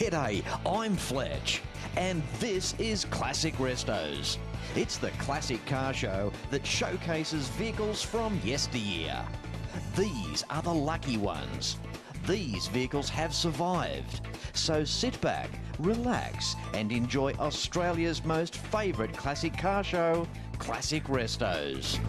G'day, I'm Fletch, and this is Classic Restos. It's the classic car show that showcases vehicles from yesteryear. These are the lucky ones. These vehicles have survived. So sit back, relax, and enjoy Australia's most favourite classic car show, Classic Restos.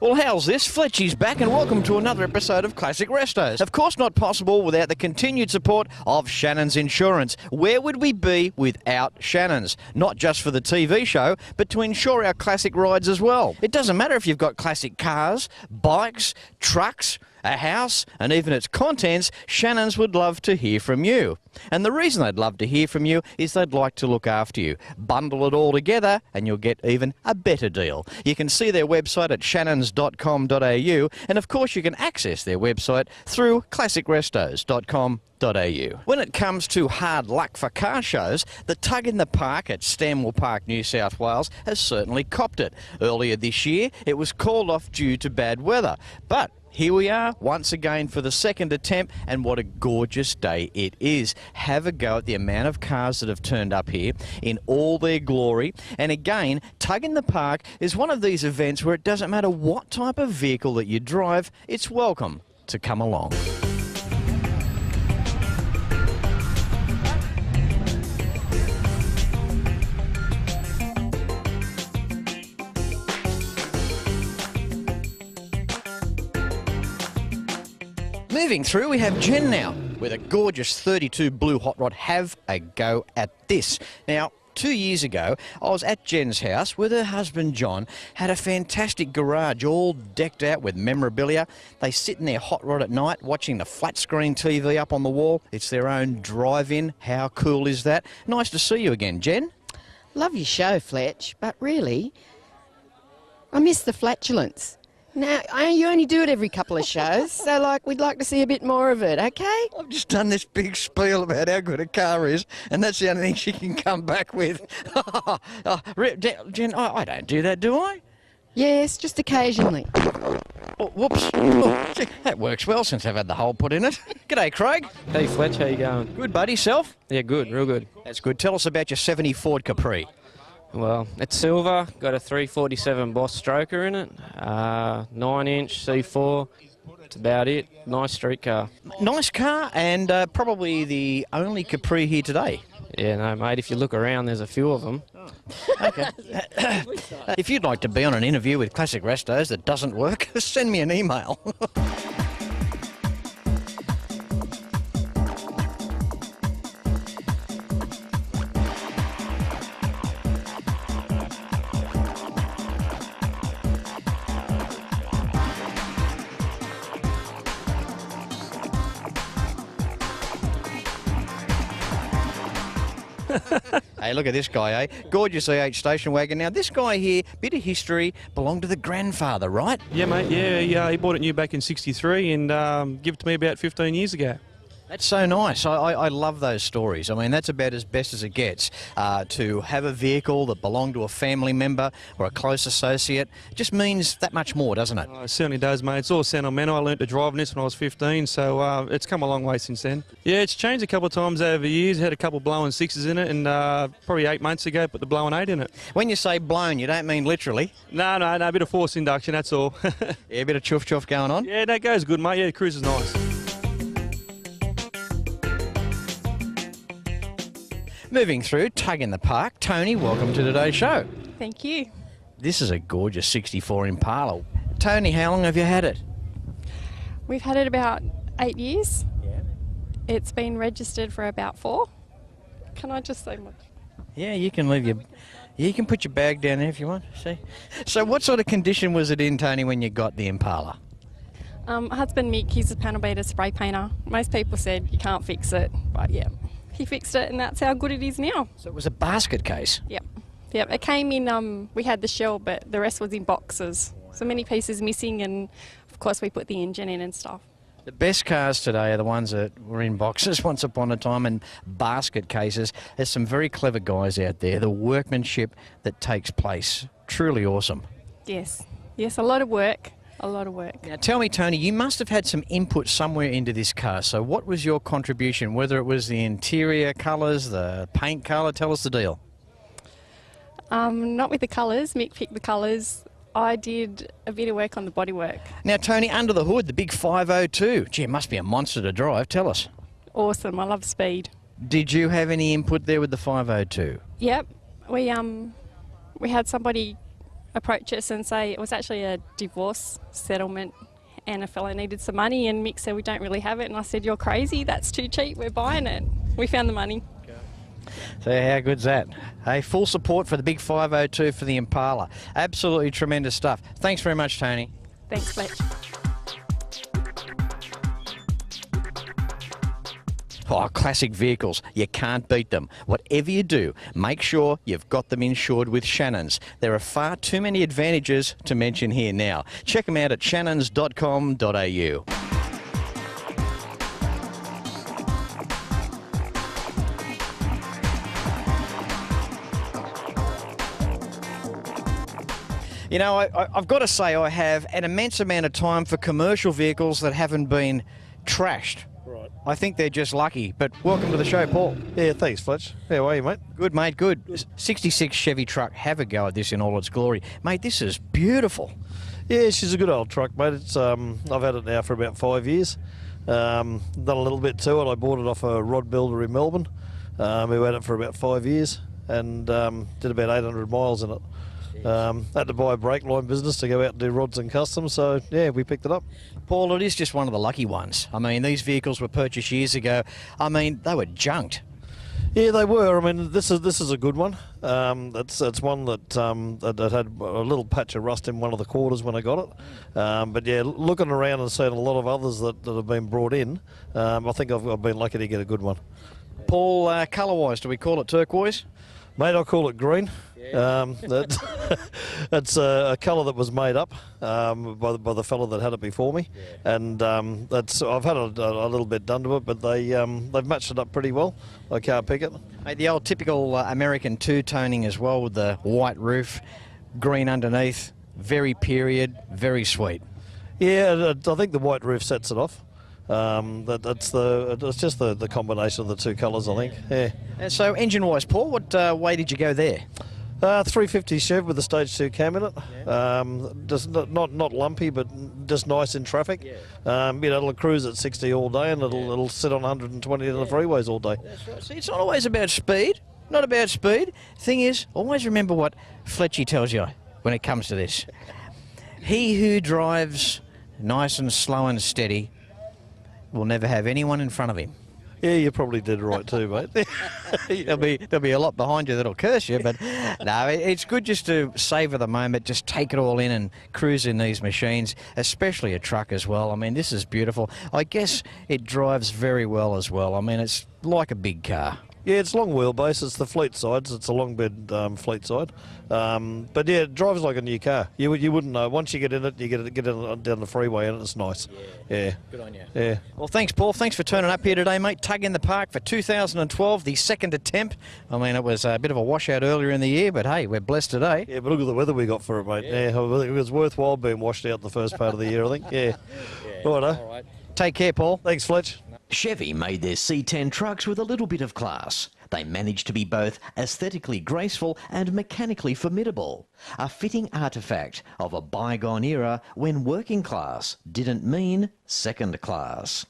Well, how's this? Fletchy's back and welcome to another episode of Classic Restos. Of course not possible without the continued support of Shannons Insurance. Where would we be without Shannons? Not just for the TV show, but to insure our classic rides as well. It doesn't matter if you've got classic cars, bikes, trucks, a house, and even its contents, Shannons would love to hear from you. And the reason they'd love to hear from you is they'd like to look after you. Bundle it all together and you'll get even a better deal. You can see their website at shannons.com.au, and of course you can access their website through classicrestos.com.au. When it comes to hard luck for car shows, the Tug in the Park at Stanwell Park, New South Wales has certainly copped it. Earlier this year it was called off due to bad weather, but here we are once again for the second attempt, and what a gorgeous day it is. Have a go at the amount of cars that have turned up here in all their glory. And again, Tug in the Park is one of these events where it doesn't matter what type of vehicle that you drive, it's welcome to come along. Moving through, we have Jen now with a gorgeous 32 blue hot rod. Have a go at this. Now, 2 years ago, I was at Jen's house with her husband John, had a fantastic garage all decked out with memorabilia. They sit in their hot rod at night watching the flat screen TV up on the wall. It's their own drive-in. How cool is that? Nice to see you again, Jen. Love your show, Fletch, but really, I miss the flatulence. Now, you only do it every couple of shows, so we'd like to see a bit more of it, okay? I've just done this big spiel about how good a car is, and that's the only thing she can come back with. Jen, I don't do that, do I? Yes, just occasionally. Oh, whoops. Oh, that works well since I've had the hole put in it. G'day, Craig. Hey, Fletch, how you going? Good, buddy. Self? Yeah, good, real good. That's good. Tell us about your 70 Ford Capri. Well, it's silver, got a 347 Boss stroker in it, 9-inch C4, that's about it. Nice street car. Nice car, and probably the only Capri here today. Yeah, no, mate, if you look around, there's a few of them. Okay. If you'd like to be on an interview with Classic Restos that doesn't work, send me an email. Hey, look at this guy, eh? Gorgeous EH station wagon. Now, this guy here, bit of history, belonged to the grandfather, right? Yeah, mate, yeah, he bought it new back in '63 and gave it to me about 15 years ago. That's so nice. I love those stories. I mean, that's about as best as it gets. To have a vehicle that belonged to a family member or a close associate just means that much more, doesn't it? Oh, it certainly does, mate. It's all sentimental. I learnt to drive in this when I was 15, so it's come a long way since then. Yeah, it's changed a couple of times over the years. Had a couple of blowing 6s in it, and probably 8 months ago put the blowing 8 in it. When you say blown, you don't mean literally? No, a bit of forced induction, that's all. Yeah, a bit of chuff-chuff going on? Yeah, that goes good, mate. Yeah, the cruise is nice. Moving through, Tug in the Park. Tony, welcome to today's show. Thank you. This is a gorgeous 64 Impala. Tony, how long have you had it? We've had it about 8 years. Yeah. It's been registered for about 4. Can I just say much? Yeah, you can leave your... You can put your bag down there if you want. See. So what sort of condition was it in, Tony, when you got the Impala? Husband Mick, he's a panel beater spray painter. Most people said you can't fix it, but yeah. He fixed it, and that's how good it is now. So it was a basket case? Yep. It came in, we had the shell, but the rest was in boxes. So many pieces missing, and of course we put the engine in and stuff. The best cars today are the ones that were in boxes once upon a time and basket cases. There's some very clever guys out there. The workmanship that takes place, truly awesome. Yes, a lot of work. A lot of work. Now tell me, Tony, you must have had some input somewhere into this car. So what was your contribution, whether it was the interior colours, the paint colour? Tell us the deal. Not with the colours. Mick picked the colours. I did a bit of work on the bodywork. Now, Tony, under the hood, the big 502. Gee, it must be a monster to drive. Tell us. Awesome. I love speed. Did you have any input there with the 502? Yep. We had somebody approach us and say it was actually a divorce settlement and a fellow needed some money, and Mick said we don't really have it, and I said you're crazy, that's too cheap, we're buying it. We found the money. So how good's that? Hey, full support for the big 502 for the Impala. Absolutely tremendous stuff. Thanks very much, Tony. Thanks, Fletch. Oh, classic vehicles. You can't beat them. Whatever you do, make sure you've got them insured with Shannons. There are far too many advantages to mention here now. Check them out at shannons.com.au. You know, I've got to say I have an immense amount of time for commercial vehicles that haven't been trashed. Right. I think they're just lucky. But welcome to the show, Paul. Yeah, thanks, Fletch. How are you, mate? Good, mate, good. 66 Chevy truck. Have a go at this in all its glory. Mate, this is beautiful. Yeah, she's a good old truck, mate. It's I've had it now for about 5 years. Done a little bit to it. I bought it off a rod builder in Melbourne who had it for about 5 years and did about 800 miles in it. Had to buy a brake line business to go out and do rods and customs, so yeah, we picked it up. Paul, it is just one of the lucky ones. I mean, these vehicles were purchased years ago. I mean, they were junked. Yeah, they were. I mean, this is a good one. It's one that had a little patch of rust in one of the quarters when I got it. But yeah, looking around and seeing a lot of others that have been brought in, I think I've been lucky to get a good one. Paul, colour-wise, do we call it turquoise? Mate, I call it green. It's a colour that was made up by the fellow that had it before me, and I've had a little bit done to it, but they've matched it up pretty well. I can't pick it. Mate, the old typical American two-toning as well, with the white roof, green underneath, very period, very sweet. Yeah, I think the white roof sets it off. It's just the combination of the two colours, I think. Yeah. And so engine-wise, Paul, what way did you go there? 350 Chev with a stage 2 cam in it. Just not lumpy, but just nice in traffic. It'll cruise at 60 all day, and it'll sit on 120 in the freeways all day. That's right. See, it's not always about speed. Not about speed. Thing is, always remember what Fletchy tells you when it comes to this. He who drives nice and slow and steady will never have anyone in front of him. Yeah, you probably did right too, mate. there'll be a lot behind you that'll curse you, but no, it's good just to savour the moment, just take it all in and cruise in these machines, especially a truck as well. I mean, this is beautiful. I guess it drives very well as well. I mean, it's like a big car. Yeah, it's long wheelbase. It's the fleet sides. It's a long bed fleet side. But yeah, it drives like a new car. You wouldn't know. Once you get in it, you get in, down the freeway and it's nice. Yeah. Good on you. Yeah. Well, thanks, Paul. Thanks for turning up here today, mate. Tug in the Park for 2012, the second attempt. I mean, it was a bit of a washout earlier in the year, but hey, we're blessed today. Yeah, but look at the weather we got for it, mate. Yeah, it was worthwhile being washed out the first part of the year, I think. Yeah. Righto. All right. Take care, Paul. Thanks, Fletch. Chevy made their C10 trucks with a little bit of class. They managed to be both aesthetically graceful and mechanically formidable. A fitting artefact of a bygone era when working class didn't mean second class.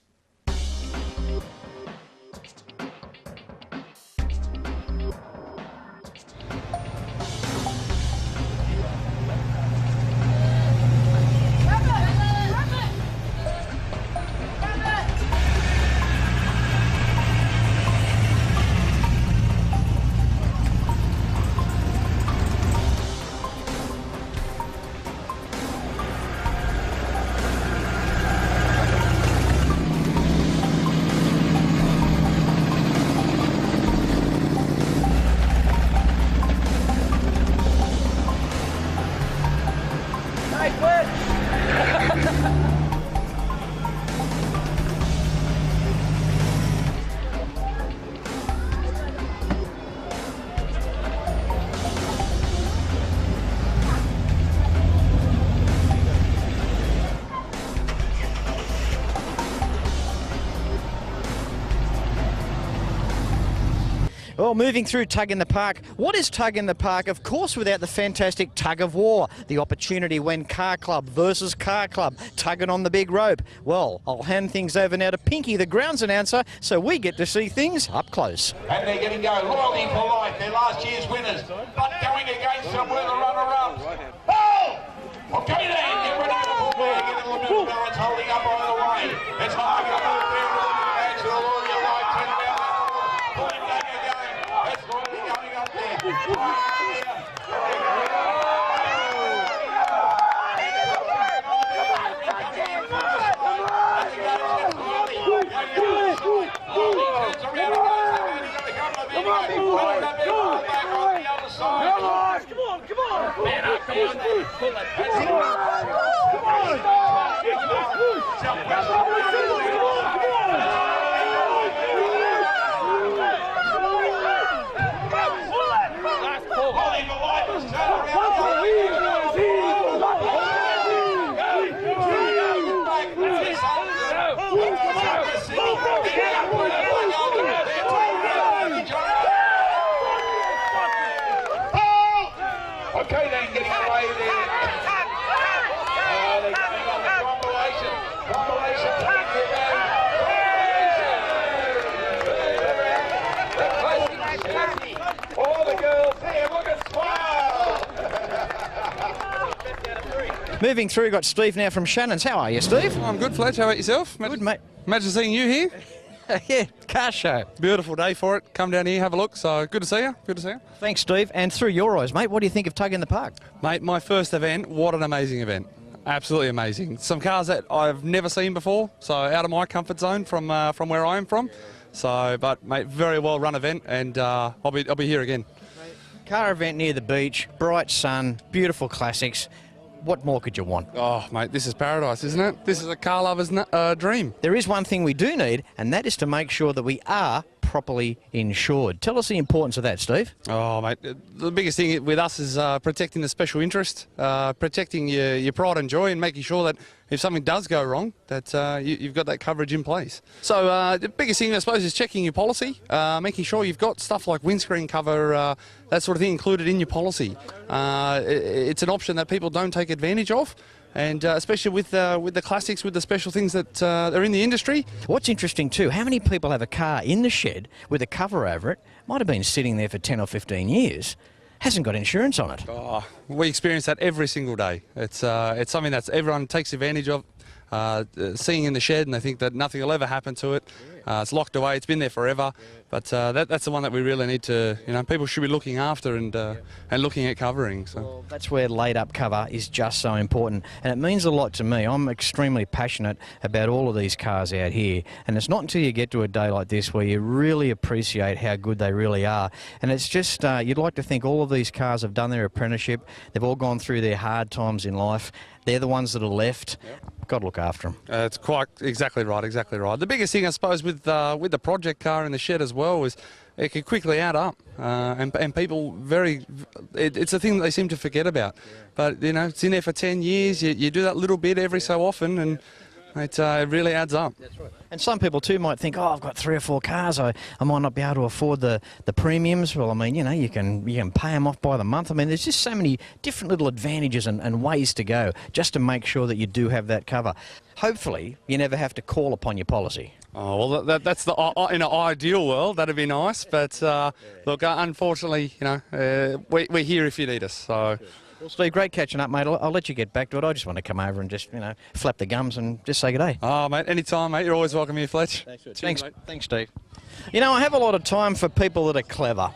Well, moving through Tug in the Park. What is Tug in the Park? Of course, without the fantastic tug of war, the opportunity when car club versus car club, tugging on the big rope. Well, I'll hand things over now to Pinky, the grounds announcer, so we get to see things up close. And they're going to go Loyalty for Life, they're last year's winners, but going against some of the runner-ups. Oh! Okay then, get ready for the full bag, get a little bit of balance, holding up on the way. It's hard to go there, and to the Loyalty of Life, 10 about that. Point back again, it's Loyalty going up there. Okay then, getting away there. They're coming on the compilation. Compilation coming here. All the girls here, look at smile. Moving through, got Steve now from Shannons. How are you, Steve? I'm good, Fletch. How about yourself? Good, mate. Imagine seeing you here. Yeah, car show. Beautiful day for it. Come down here, have a look. So good to see you. Good to see you. Thanks, Steve. And through your eyes, mate, what do you think of Tug in the Park? Mate, my first event, what an amazing event. Absolutely amazing. Some cars that I've never seen before, so out of my comfort zone from where I am from. So, but mate, very well run event, and I'll be here again. Car event near the beach, bright sun, beautiful classics. What more could you want? Oh, mate, this is paradise, isn't it? This is a car lover's dream. There is one thing we do need, and that is to make sure that we are properly insured. Tell us the importance of that, Steve. Oh, mate, the biggest thing with us is protecting the special interest, protecting your pride and joy, and making sure that if something does go wrong, that you've got that coverage in place. So the biggest thing, I suppose, is checking your policy, making sure you've got stuff like windscreen cover, that sort of thing included in your policy. It's an option that people don't take advantage of. And especially with the classics, with the special things that are in the industry. What's interesting too, how many people have a car in the shed with a cover over it, might have been sitting there for 10 or 15 years, hasn't got insurance on it? Oh, we experience that every single day. It's something that everyone takes advantage of, seeing in the shed, and they think that nothing will ever happen to it. It's locked away, it's been there forever. But that's the one that we really need to, people should be looking after and looking at covering. So. Well, that's where laid-up cover is just so important, and it means a lot to me. I'm extremely passionate about all of these cars out here, and it's not until you get to a day like this where you really appreciate how good they really are. And it's just, you'd like to think all of these cars have done their apprenticeship, they've all gone through their hard times in life, they're the ones that are left. Got to look after them. It's quite exactly right, exactly right. The biggest thing, I suppose, with the project car in the shed as well is it can quickly add up, and people it's a thing that they seem to forget about. But it's in there for 10 years. You do that little bit every so often, and it really adds up. That's right. And some people too might think, oh, I've got 3 or 4 cars, I might not be able to afford the premiums. Well, I mean, you can pay them off by the month. I mean, there's just so many different little advantages and ways to go just to make sure that you do have that cover. Hopefully, you never have to call upon your policy. Oh, well, that's in an ideal world, that'd be nice. But look, unfortunately, we're here if you need us. So. Well, Steve, great catching up, mate. I'll let you get back to it. I just want to come over and just, flap the gums and just say good day. Oh, mate, anytime, mate. You're always welcome here, Fletch. Thanks, Steve. I have a lot of time for people that are clever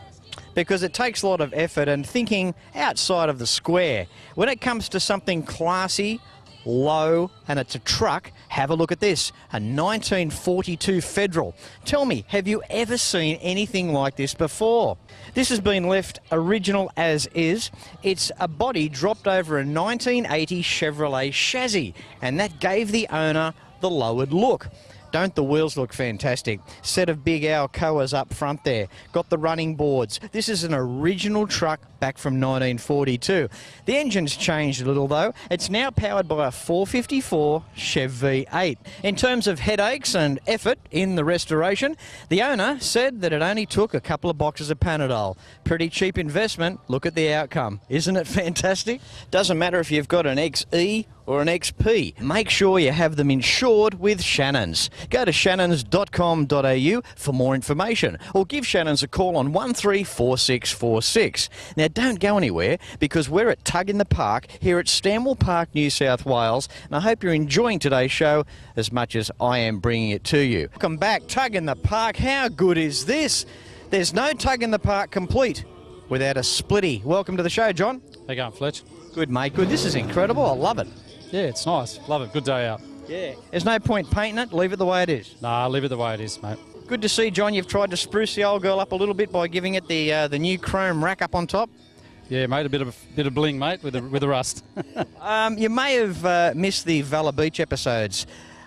because it takes a lot of effort and thinking outside of the square. When it comes to something classy, low, and it's a truck, have a look at this, a 1942 Federal. Tell me, have you ever seen anything like this before? This has been left original as is. It's a body dropped over a 1980 Chevrolet chassis, and that gave the owner the lowered look. Don't the wheels look fantastic? Set of big Alcoas up front there. Got the running boards. This is an original truck back from 1942. The engine's changed a little though. It's now powered by a 454 Chevy V8. In terms of headaches and effort in the restoration, the owner said that it only took a couple of boxes of Panadol. Pretty cheap investment. Look at the outcome. Isn't it fantastic? Doesn't matter if you've got an XE or an XP. Make sure you have them insured with Shannons. Go to shannons.com.au for more information or give Shannons a call on 134646. Now don't go anywhere because we're at Tug in the Park here at Stanwell Park, New South Wales, and I hope you're enjoying today's show as much as I am bringing it to you. Welcome back, Tug in the Park. How good is this? There's no Tug in the Park complete without a splitty. Welcome to the show, John. How you going, Fletch? Good, mate. Good. This is incredible. I love it. Yeah, it's nice. Love it. Good day out. Yeah. There's no point painting it. Leave it the way it is. Nah, leave it the way it is, mate. Good to see, John. You've tried to spruce the old girl up a little bit by giving it the new chrome rack up on top. Yeah, mate. A bit of bling, mate, with the rust. You may have missed the Valor Beach episodes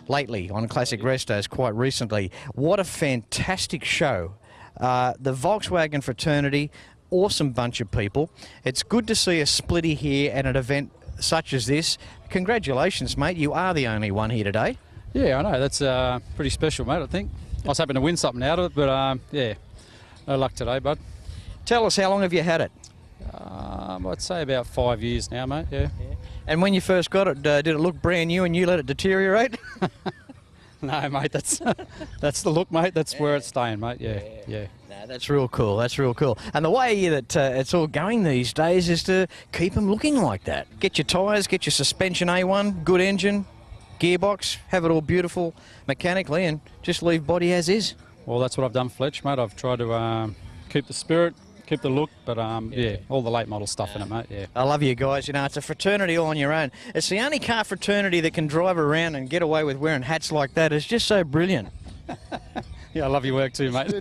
lately on Classic Restos quite recently. What a fantastic show. The Volkswagen fraternity, awesome bunch of people. It's good to see a splitty here at an event such as this. Congratulations, mate. You are the only one here today. Yeah, I know. That's pretty special, mate, I think. I was hoping to win something out of it, but yeah, no luck today, bud. Tell us, how long have you had it? I'd say about 5 years now, mate, yeah. And when you first got it, did it look brand new and you let it deteriorate? No, mate, that's the look, mate. That's where it's staying, mate, yeah. No, that's real cool. That's real cool. And the way that it's all going these days is to keep them looking like that. Get your tyres, get your suspension A1, good engine, gearbox, have it all beautiful mechanically, and just leave body as is. Well, that's what I've done, Fletch, mate. I've tried to keep the spirit, keep the look, but yeah, all the late model stuff in it, mate, yeah. I love you guys. You know, it's a fraternity all on your own. It's the only car fraternity that can drive around and get away with wearing hats like that. It's just so brilliant. Yeah, I love your work too, mate.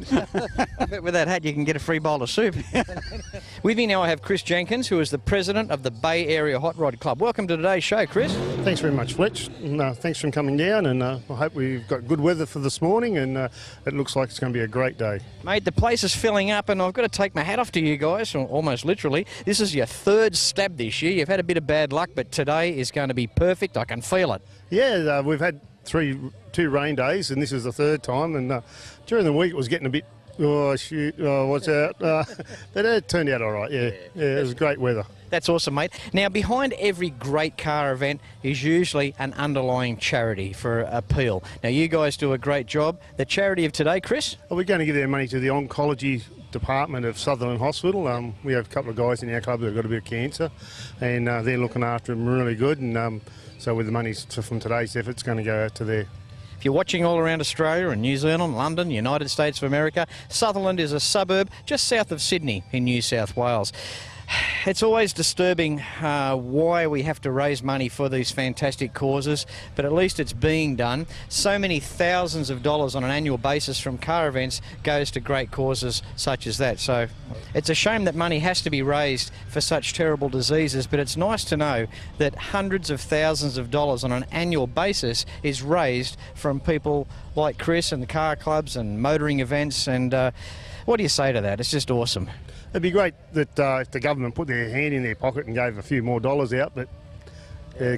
I bet with that hat you can get a free bowl of soup. With me now I have Chris Jenkins, who is the president of the Bay Area Hot Rod Club. Welcome to today's show, Chris. Thanks very much, Fletch. And, thanks for coming down, and I hope we've got good weather for this morning, and it looks like it's going to be a great day. Mate, the place is filling up, and I've got to take my hat off to you guys, almost literally. This is your third stab this year. You've had a bit of bad luck, but today is going to be perfect. I can feel it. Yeah, we've had two rain days, and this is the third time, and during the week it was getting a bit, oh shoot, oh watch out, but it turned out all right, yeah, it was great weather. That's awesome, mate. Now, behind every great car event is usually an underlying charity for appeal. Now, you guys do a great job. The charity of today, Chris? Well, we're going to give our money to the oncology department of Sutherland Hospital. We have a couple of guys in our club that have got a bit of cancer, and they're looking after them really good, and so with the money from today's effort, it's going to go out to there. If you're watching all around Australia and New Zealand, London, United States of America, Sutherland is a suburb just south of Sydney in New South Wales. It's always disturbing why we have to raise money for these fantastic causes, but at least it's being done. So many thousands of dollars on an annual basis from car events goes to great causes such as that. So it's a shame that money has to be raised for such terrible diseases, but it's nice to know that hundreds of thousands of dollars on an annual basis is raised from people like Chris and the car clubs and motoring events. And what do you say to that? It's just awesome. It'd be great that if the government put their hand in their pocket and gave a few more dollars out, but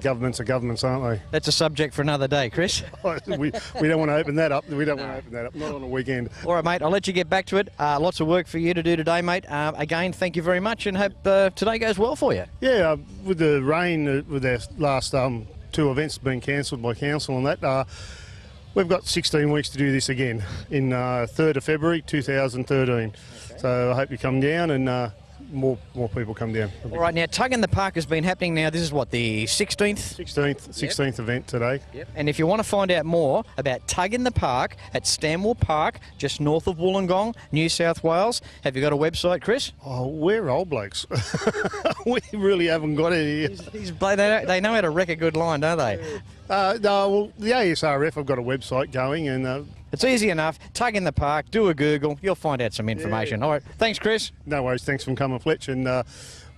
governments are governments, aren't they? That's a subject for another day, Chris. we don't want to open that up. We don't want to open that up, not on a weekend. All right, mate, I'll let you get back to it. Lots of work for you to do today, mate. Again, thank you very much, and hope today goes well for you. Yeah, with the rain, with our last two events being cancelled by council and that, we've got 16 weeks to do this again in 3rd of February 2013. Okay. So I hope you come down and more people come down. All right, now Tug in the Park has been happening now. This is what, the 16th? 16th event today. Yep. And if you want to find out more about Tug in the Park at Stanwell Park, just north of Wollongong, New South Wales, have you got a website, Chris? Oh, we're old blokes. We really haven't got any. They know how to wreck a good line, don't they? No, well, the ASRF have got a website going, and it's easy enough. Tug in the Park, do a Google, you'll find out some information. Yeah. All right, thanks, Chris. No worries, thanks for coming, Fletch, and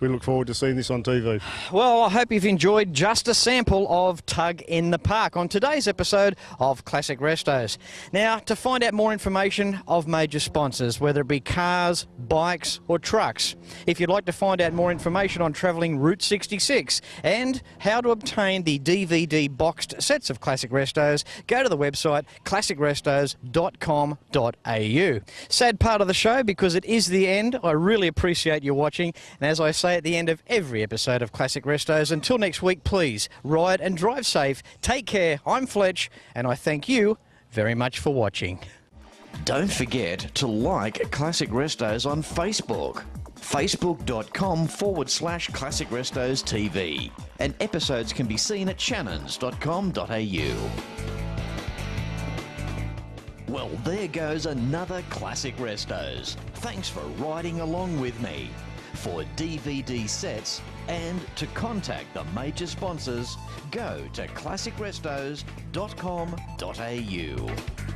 we look forward to seeing this on TV. Well, I hope you've enjoyed just a sample of Tug in the Park on today's episode of Classic Restos. Now, to find out more information of major sponsors, whether it be cars, bikes or trucks, if you'd like to find out more information on travelling Route 66 and how to obtain the DVD boxed sets of Classic Restos, go to the website classicrestos.com.au. Sad part of the show because it is the end. I really appreciate you watching, and as I say at the end of every episode of Classic Restos, until next week, please ride and drive safe. Take care. I'm Fletch, and I thank you very much for watching. Don't forget to like Classic Restos on Facebook. Facebook.com/Classic Restos TV. And episodes can be seen at shannons.com.au. Well, there goes another Classic Restos. Thanks for riding along with me. For DVD sets and to contact the major sponsors, go to classicrestos.com.au.